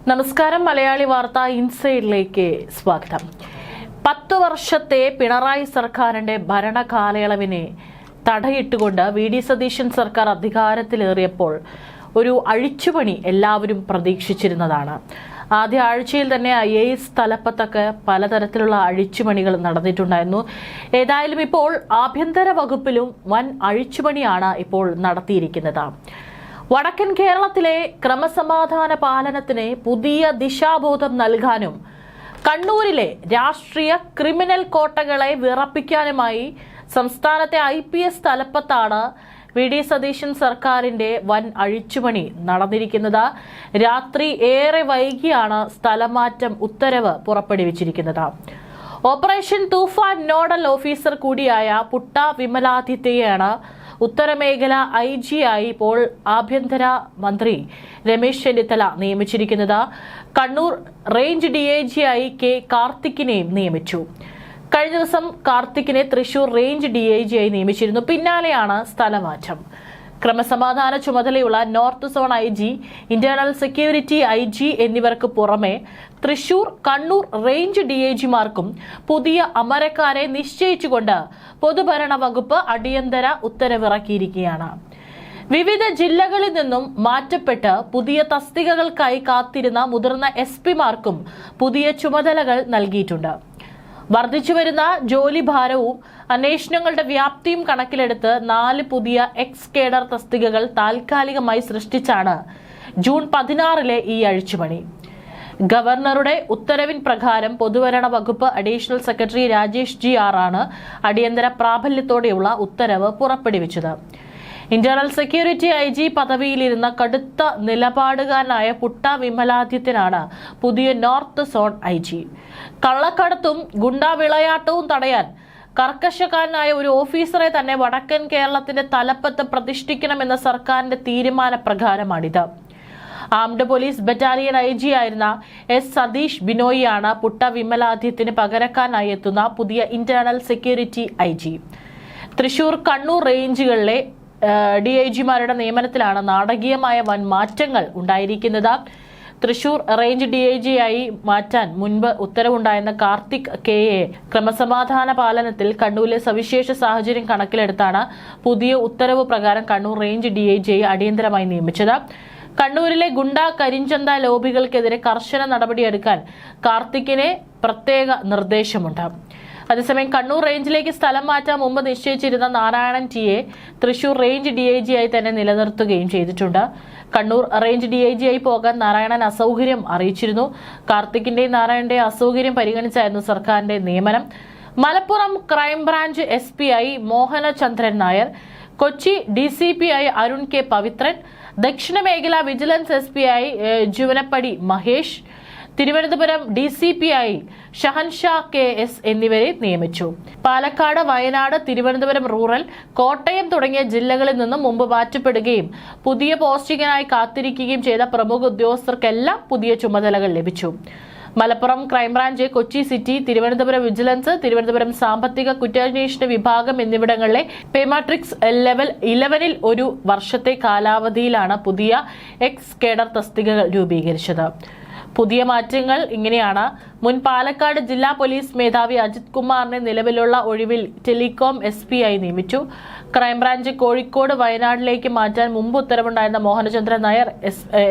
നമസ്കാരം. മലയാളി വാർത്ത ഇൻസൈഡിലേക്ക് സ്വാഗതം. 10 വർഷത്തെ പിണറായി സർക്കാരിന്റെ ഭരണകാലയളവിനെ തടയിട്ടുകൊണ്ട് വി.ഡി. സതീശൻ സർക്കാർ അധികാരത്തിലേറിയപ്പോൾ ഒരു അഴിച്ചുപണി എല്ലാവരും പ്രതീക്ഷിച്ചിരുന്നതാണ്. ആദ്യ ആഴ്ചയിൽ തന്നെ IAS തലപ്പത്തൊക്കെ പലതരത്തിലുള്ള അഴിച്ചുപണികൾ നടന്നിട്ടുണ്ടായിരുന്നു. ഏതായാലും ഇപ്പോൾ ആഭ്യന്തര വകുപ്പിലും വൻ അഴിച്ചുപണിയാണ് ഇപ്പോൾ നടത്തിയിരിക്കുന്നത്. വടക്കൻ കേരളത്തിലെ ക്രമസമാധാന പാലനത്തിന് പുതിയ ദിശാബോധം നൽകാനും കണ്ണൂരിലെ രാഷ്ട്രീയ ക്രിമിനൽ കോട്ടകളെ വിറപ്പിക്കാനുമായി സംസ്ഥാനത്തെ IPS തലപ്പത്താണ് വി.ഡി. സതീശൻ സർക്കാരിന്റെ വൻ അഴിച്ചുപണി നടന്നിരിക്കുന്നത്. രാത്രി ഏറെ വൈകിയാണ് സ്ഥലമാറ്റം ഉത്തരവ് പുറപ്പെടുവിച്ചിരിക്കുന്നത്. ഓപ്പറേഷൻ തൂഫാൻ നോഡൽ ഓഫീസർ കൂടിയായ പുട്ട വിമലാദിത്യയാണ് ഉത്തരമേഖല IG ആയി ഇപ്പോൾ ആഭ്യന്തര മന്ത്രി രമേശ് ചെന്നിത്തല നിയമിച്ചിരിക്കുന്നത്. കണ്ണൂർ റേഞ്ച് DIG ആയി K. കാർത്തിക്കിനെയും നിയമിച്ചു. കഴിഞ്ഞ ദിവസം കാർത്തിക്കിനെ തൃശൂർ റേഞ്ച് DIG ആയി നിയമിച്ചിരുന്നു. പിന്നാലെയാണ് സ്ഥലമാറ്റം. ക്രമസമാധാന ചുമതലയുള്ള north zone IG, internal security IG എന്നിവർക്ക് പുറമെ തൃശൂർ, കണ്ണൂർ റേഞ്ച് DIGമാർക്കും പുതിയ അമരക്കാരെ നിശ്ചയിച്ചുകൊണ്ട് പൊതുഭരണ വകുപ്പ് അടിയന്തര ഉത്തരവിറക്കിയിരിക്കുകയാണ്. വിവിധ ജില്ലകളിൽ നിന്നും മാറ്റപ്പെട്ട് പുതിയ തസ്തികകൾക്കായി കാത്തിരുന്ന മുതിർന്ന SP-മാർക്കും പുതിയ ചുമതലകൾ നൽകിയിട്ടുണ്ട്. വർദ്ധിച്ചുവരുന്ന ജോലിഭാരവും അന്വേഷണങ്ങളുടെ വ്യാപ്തിയും കണക്കിലെടുത്ത് 4 പുതിയ എക്സ് കേഡർ തസ്തികകൾ താൽക്കാലികമായി സൃഷ്ടിച്ചാണ് ജൂൺ 16 ഈ അഴിച്ചുപണി. ഗവർണറുടെ ഉത്തരവിൻ പ്രകാരം പൊതുഭരണ വകുപ്പ് അഡീഷണൽ സെക്രട്ടറി രാജേഷ് GR ആണ് അടിയന്തര പ്രാബല്യത്തോടെയുള്ള ഉത്തരവ് പുറപ്പെടുവിച്ചത്. ഇന്റേണൽ സെക്യൂരിറ്റി IG പദവിയിലിരുന്ന കടുത്ത നിലപാടുകാരനായ പുട്ട വിമലാദിത്യനാണ് പുതിയ നോർത്ത് സോൺ IG. കള്ളക്കടത്തും ഗുണ്ടാവിളയാട്ടവും തടയാൻ കർക്കശക്കാരനായ ഒരു ഓഫീസറെ തന്നെ വടക്കൻ കേരളത്തിന്റെ തലപ്പത്ത് പ്രതിഷ്ഠിക്കണമെന്ന സർക്കാരിന്റെ തീരുമാനപ്രകാരമാണിത്. ആംഡ് പോലീസ് ബറ്റാലിയൻ IG ആയിരുന്ന S. സതീഷ് ബിനോയിയാണ് പുട്ട വിമലാദിത്യന് പകരക്കാരനായി എത്തുന്ന പുതിയ internal security IG. Thrissur, Kannur റേഞ്ചുകളിലെ DIGമാരുടെ നിയമനത്തിലാണ് നാടകീയമായ വൻ മാറ്റങ്ങൾ ഉണ്ടായിരിക്കുന്നത്. തൃശൂർ റേഞ്ച് DIG ആയി മാറ്റാൻ മുൻപ് ഉത്തരവുണ്ടായിരുന്ന കാർത്തിക് K.യെ ക്രമസമാധാന പാലനത്തിൽ കണ്ണൂരിലെ സവിശേഷ സാഹചര്യം കണക്കിലെടുത്താണ് പുതിയ ഉത്തരവ് പ്രകാരം കണ്ണൂർ റേഞ്ച് DIG അടിയന്തരമായി നിയമിച്ചത്. കണ്ണൂരിലെ ഗുണ്ട കരിഞ്ചന്ത ലോബികൾക്കെതിരെ കർശന നടപടിയെടുക്കാൻ കാർത്തിക്കിന് പ്രത്യേക നിർദ്ദേശമുണ്ട്. അതേസമയം കണ്ണൂർ റേഞ്ചിലേക്ക് സ്ഥലം മാറ്റാൻ മുമ്പ് നിശ്ചയിച്ചിരുന്ന നാരായണൻ ടിയെ തൃശൂർ റേഞ്ച് DIG ആയി തന്നെ നിലനിർത്തുകയും ചെയ്തിട്ടുണ്ട്. കണ്ണൂർ റേഞ്ച് DIG ആയി പോകാൻ നാരായണൻ അസൗകര്യം അറിയിച്ചിരുന്നു. കാർത്തിക്കിന്റെയും നാരായണന്റെയും അസൗകര്യം പരിഗണിച്ചായിരുന്നു സർക്കാരിന്റെ നിയമനം. മലപ്പുറം ക്രൈംബ്രാഞ്ച് SP ആയി മോഹനചന്ദ്രൻ നായർ, കൊച്ചി DCP ആയി അരുൺ K. പവിത്രൻ, ദക്ഷിണ മേഖല വിജിലൻസ് SP ആയി ജുവനപ്പടി മഹേഷ്, തിരുവനന്തപുരം DCP ആയി ഷഹൻഷാ KS എന്നിവരെ നിയമിച്ചു. പാലക്കാട്, വയനാട്, തിരുവനന്തപുരം റൂറൽ, കോട്ടയം തുടങ്ങിയ ജില്ലകളിൽ നിന്നും മുമ്പ് മാറ്റപ്പെടുകയും പുതിയ പോസ്റ്റിംഗിനായി കാത്തിരിക്കുകയും ചെയ്ത പ്രമുഖ ഉദ്യോഗസ്ഥർക്കെല്ലാം പുതിയ ചുമതലകൾ ലഭിച്ചു. Malappuram crime branch, Kochi city, Thiruvananthapuram vigilance, Thiruvananthapuram സാമ്പത്തിക കുറ്റാന്വേഷണ വിഭാഗം എന്നിവിടങ്ങളിലെ പേമാട്രിക്സ് ലെവൽ 11ൽ 1 വർഷത്തെ കാലാവധിയിലാണ് പുതിയ എക്സ് കേഡർ തസ്തികകൾ രൂപീകരിച്ചത്. പുതിയ മാറ്റങ്ങൾ ഇങ്ങനെയാണ്. മുൻ പാലക്കാട് ജില്ലാ പോലീസ് മേധാവി അജിത് കുമാറിനെ നിലവിലുള്ള ഒഴിവിൽ ടെലികോം SP ആയി നിയമിച്ചു. ക്രൈംബ്രാഞ്ച് കോഴിക്കോട്, വയനാട്ടിലേക്ക് മാറ്റാൻ മുമ്പ് ഉത്തരവുണ്ടായിരുന്ന മോഹനചന്ദ്രൻ നായർ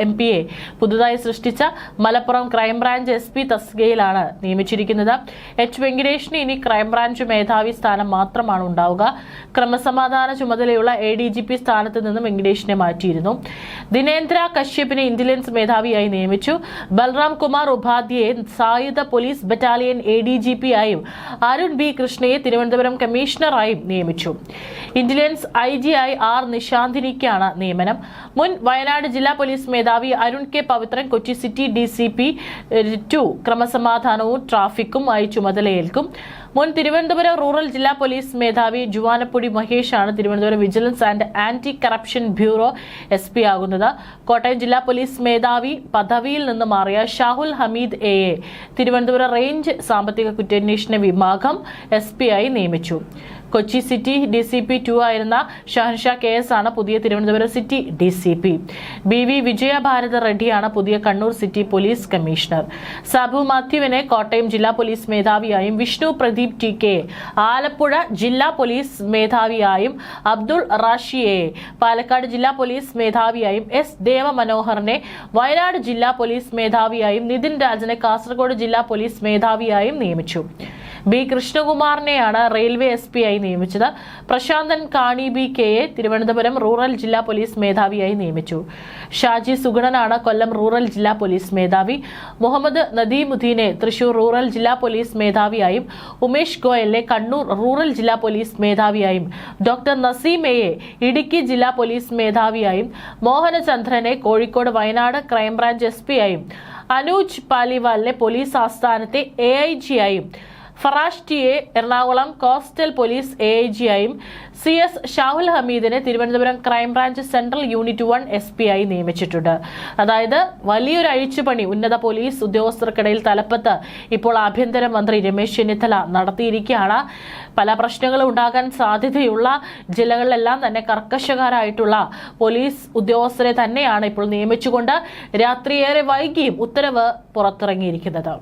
MP-യെ പുതുതായി സൃഷ്ടിച്ച മലപ്പുറം ക്രൈംബ്രാഞ്ച് SP തസ്തികയിലാണ് നിയമിച്ചിരിക്കുന്നത്. H. വെങ്കിടേഷിന് ഇനി ക്രൈംബ്രാഞ്ച് മേധാവി സ്ഥാനം മാത്രമാണ് ഉണ്ടാവുക. ക്രമസമാധാന ചുമതലയുള്ള ADGP സ്ഥാനത്ത് നിന്നും വെങ്കിടേഷിനെ മാറ്റിയിരുന്നു. ദിനേന്ദ്ര കശ്യപിനെ ഇന്റലിജൻസ് മേധാവിയായി നിയമിച്ചു. ബൽറാം കുമാർ ഉപാധ്യയെ സായുധ പോലീസ് ബറ്റാലിയൻ ADGP ആയും അരുൺ B. കൃഷ്ണയെ തിരുവനന്തപുരം കമ്മീഷണറായും നിയമിച്ചു. ഇന്റലിജൻസ് IG ആയി R. നിശാന്തിനിക്കാണ് നിയമനം. മുൻ വയനാട് ജില്ലാ പോലീസ് മേധാവി Arun K. Pavithran Kochi city DCP 2 ക്രമസമാധാനവും ട്രാഫിക്കും ആയി ചുമതലയേൽക്കും. മുൻ തിരുവനന്തപുരം റൂറൽ ജില്ലാ പോലീസ് മേധാവി ജുവാനപ്പൊടി മഹേഷാണ് Thiruvananthapuram vigilance and anti corruption bureau SP ആകുന്നത്. കോട്ടയം ജില്ലാ പോലീസ് മേധാവി പദവിയിൽ നിന്ന് മാറിയ ഷാഹുൽ ഹമീദ് A.യെ തിരുവനന്തപുരം റേഞ്ച് സാമ്പത്തിക കുറ്റാന്വേഷണ വിഭാഗം SP ആയി നിയമിച്ചു. കൊച്ചി സിറ്റി DCP 2 ആയിരുന്ന ഷഹൻഷാ KS ആണ് പുതിയ Thiruvananthapuram city DCP. BV Vijayabharath റെഡ്ഡിയാണ് പുതിയ Kannur city police commissioner. Sabu മാത്യുവിനെ കോട്ടയം ജില്ലാ പോലീസ് മേധാവിയായും വിഷ്ണു പ്രദീപ് TK ആലപ്പുഴ ജില്ലാ പോലീസ് മേധാവിയായും അബ്ദുൾ റാഷിയെ പാലക്കാട് ജില്ലാ പോലീസ് മേധാവിയായും S ദേവമനോഹറിനെ വയനാട് ജില്ലാ പോലീസ് മേധാവിയായും നിതിൻ രാജനെ കാസർഗോഡ് ജില്ലാ പോലീസ് മേധാവിയായും നിയമിച്ചു. B കൃഷ്ണകുമാറിനെയാണ് റെയിൽവേ SP ആയി നിയമിച്ചത്. പ്രശാന്തൻ കാണി BKയെ തിരുവനന്തപുരം റൂറൽ ജില്ലാ പോലീസ് മേധാവിയായി നിയമിച്ചു. ഷാജി സുഗുണനാണ് കൊല്ലം റൂറൽ ജില്ലാ പോലീസ് മേധാവി. മുഹമ്മദ് നദീമുദ്ദീനെ തൃശൂർ റൂറൽ ജില്ലാ പോലീസ് മേധാവിയായും ഉമേഷ് ഗോയലിനെ കണ്ണൂർ റൂറൽ ജില്ലാ പോലീസ് മേധാവിയായും ഡോക്ടർ നസീമയെ ഇടുക്കി ജില്ലാ പോലീസ് മേധാവിയായും മോഹനചന്ദ്രനെ കോഴിക്കോട് വയനാട് ക്രൈംബ്രാഞ്ച് SP ആയും അനൂജ് പാലിവാലിനെ പോലീസ് ആസ്ഥാനത്തെ AIG ആയും ഫറാഷ് ടിയെ എറണാകുളം കോസ്റ്റൽ പോലീസ് AIG ആയും CS ഷാഹുൽ ഹമീദിനെ Thiruvananthapuram crime branch central unit 1 SP ആയി നിയമിച്ചിട്ടുണ്ട്. അതായത് വലിയൊരു അഴിച്ചുപണി ഉന്നത പോലീസ് ഉദ്യോഗസ്ഥർക്കിടയിൽ തലപ്പത്ത് ഇപ്പോൾ ആഭ്യന്തരമന്ത്രി രമേശ് ചെന്നിത്തല നടത്തിയിരിക്കുകയാണ്. പല പ്രശ്നങ്ങളും ഉണ്ടാകാൻ സാധ്യതയുള്ള ജില്ലകളിലെല്ലാം തന്നെ കർക്കശക്കാരായിട്ടുള്ള പോലീസ് ഉദ്യോഗസ്ഥരെ തന്നെയാണ് ഇപ്പോൾ നിയമിച്ചുകൊണ്ട് രാത്രിയേറെ വൈകിയും ഉത്തരവ് പുറത്തിറങ്ങിയിരിക്കുന്നത്.